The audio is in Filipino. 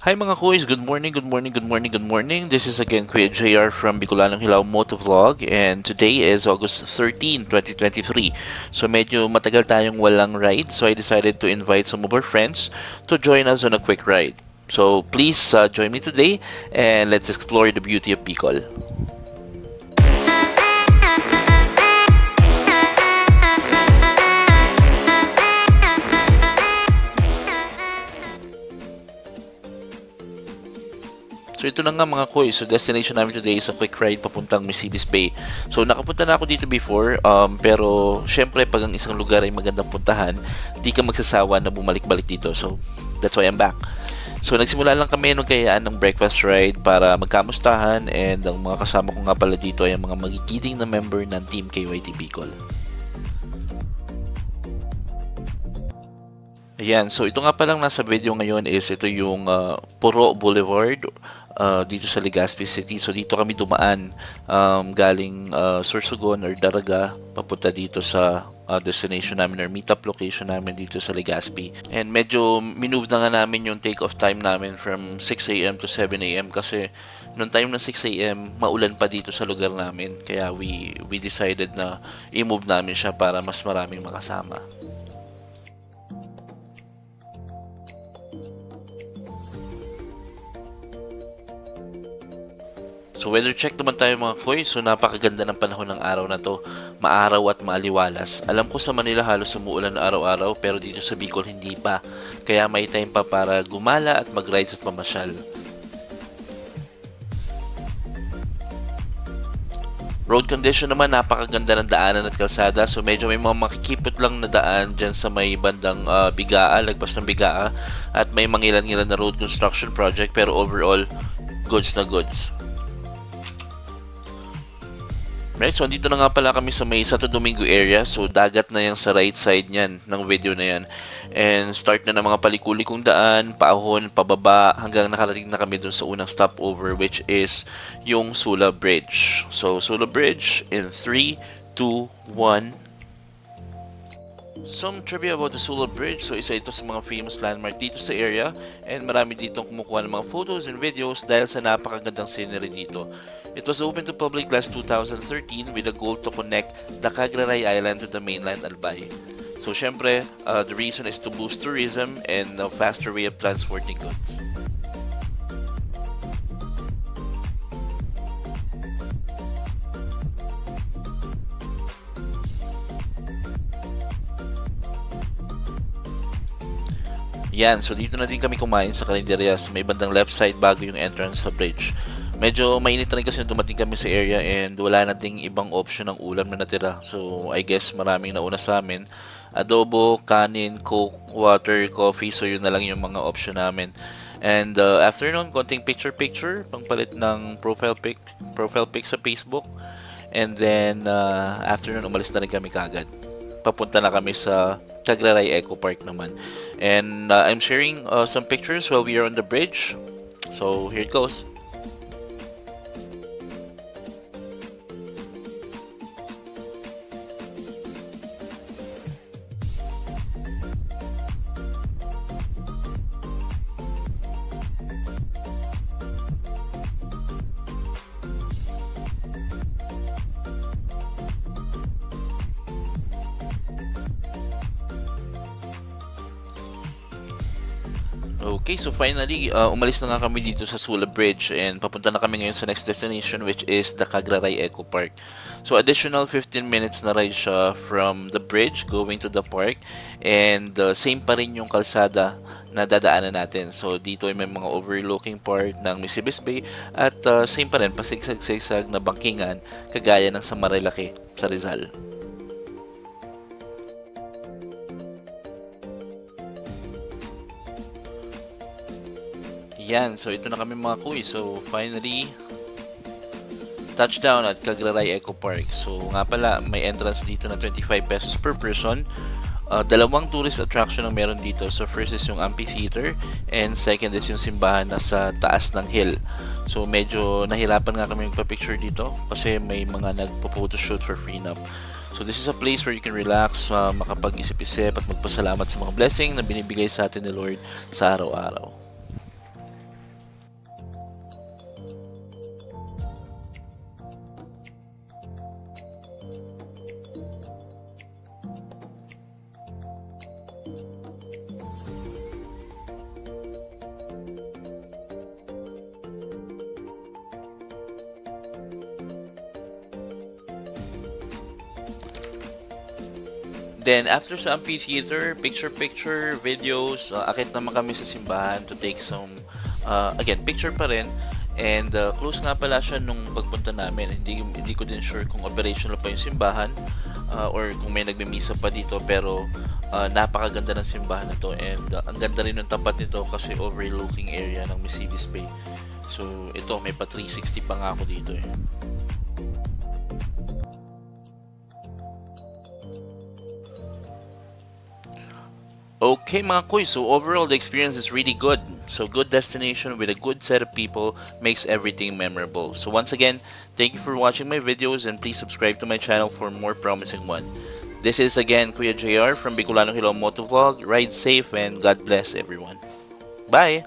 Hi mga kuys, good morning, good morning, good morning, good morning. This is again Kuya JR from Bicolanong Hilaw Motovlog and today is August 13, 2023. So medyo matagal tayong walang ride so I decided to invite some of our friends to join us on a quick ride. So please join me today and let's explore the beauty of Bicol. So ito na nga mga koy. So destination namin today is a quick ride papuntang Misibis Bay. So nakapunta na ako dito before, pero syempre pag ang isang lugar ay magandang puntahan, di ka magsasawa na bumalik-balik dito. So that's why I'm back. So nagsimula lang kami nung kayaan ng breakfast ride para magkamustahan and ang mga kasama ko nga pala dito ay ang mga magigiting na member ng Team KYT Bicol. Ayan, so ito nga palang nasa video ngayon is ito yung Puro Boulevard dito sa Legazpi City. So dito kami dumaan galing Sorsogon or Daraga papunta dito sa destination namin or meetup location namin dito sa Legazpi. And medyo minove na nga namin yung take off time namin from 6 a.m. to 7 a.m. kasi noong time ng 6 a.m. maulan pa dito sa lugar namin. Kaya we decided na i-move namin siya para mas maraming makasama. So weather check naman tayo mga koy. So napakaganda ng panahon ng araw na to. Maaraw at maaliwalas. Alam ko sa Manila halos umuulan araw-araw pero dito sa Bicol hindi pa. Kaya may time pa para gumala at mag-rides at mamasyal. Road condition naman napakaganda ng daanan at kalsada. So medyo may mga makikipot lang na daan dyan sa may bandang Bigaa, lagpas ng Bigaa. At may mangilan-ngilan na road construction project pero overall goods na goods. Right, so dito na nga pala kami sa may Santo Domingo area. So dagat na yan sa right side niyan ng video na yan. And start na ng mga palikulikong daan, paahon, pababa hanggang nakarating na kami dun sa unang stopover which is yung Sula Bridge. So Sula Bridge in 3, 2, 1. Some trivia about the Sula Bridge. So isa ito sa mga famous landmark dito sa area and marami dito kumukuha ng mga photos and videos dahil sa napakagandang scenery dito. It was opened to public last 2013 with a goal to connect the Cagraray Island to the mainland Albay. So syempre, the reason is to boost tourism and a faster way of transporting goods. Yan, so dito na din kami kumain sa Carinderia sa may bandang left side bago yung entrance sa bridge. Medyo mainit na rin kasi dumating kami sa area and wala na ding ibang option ng ulam na natira. So I guess maraming nauna sa amin. Adobo, kanin, coke, water, coffee. So yun na lang yung mga option namin. And after nun, konting picture-picture, pangpalit ng profile pic sa Facebook. And then after nun, umalis na rin kami kagad. Papunta na kami sa Cagraray Eco Park naman. And I'm sharing some pictures while we are on the bridge. So here it goes. Okay, so finally, umalis na nga kami dito sa Sula Bridge and papunta na kami ngayon sa next destination which is the Cagraray Eco Park. So additional 15 minutes na ride siya from the bridge going to the park and same pa rin yung kalsada na dadaanan natin. So dito ay may mga overlooking part ng Misibis Bay at same pa rin, pasigsag-sigsag na bangkingan kagaya ng sa Marilaki sa Rizal. Yan, so ito na kami mga kuy. So finally, touchdown at Cagraray Eco Park. So nga pala, may entrance dito na 25 pesos per person. Dalawang tourist attraction ang meron dito. So first is yung amphitheater and second is yung simbahan na sa taas ng hill. So medyo nahirapan nga kami magpa-picture dito kasi may mga nagpo-photoshoot for prenup. So this is a place where you can relax, makapag-isip-isip at magpasalamat sa mga blessing na binibigay sa atin ni Lord sa araw-araw. Then after sa amphitheater, picture-picture, videos, akit naman kami sa simbahan to take some, again, picture pa rin. And close nga pala siya nung pagpunta namin. Hindi ko din sure kung operational pa yung simbahan or kung may nagmimisa pa dito, pero napakaganda ng simbahan na to, and ang ganda rin ng tapat nito kasi overlooking area ng Misamis Bay. So ito, may pa 360 pa nga ako dito eh. Okay mga kuy, so overall the experience is really good. So good destination with a good set of people makes everything memorable. So once again, thank you for watching my videos, and please subscribe to my channel for more promising one. This is again Kuya JR from Bicolano Hilaw Motovlog. Ride safe and God bless everyone. Bye!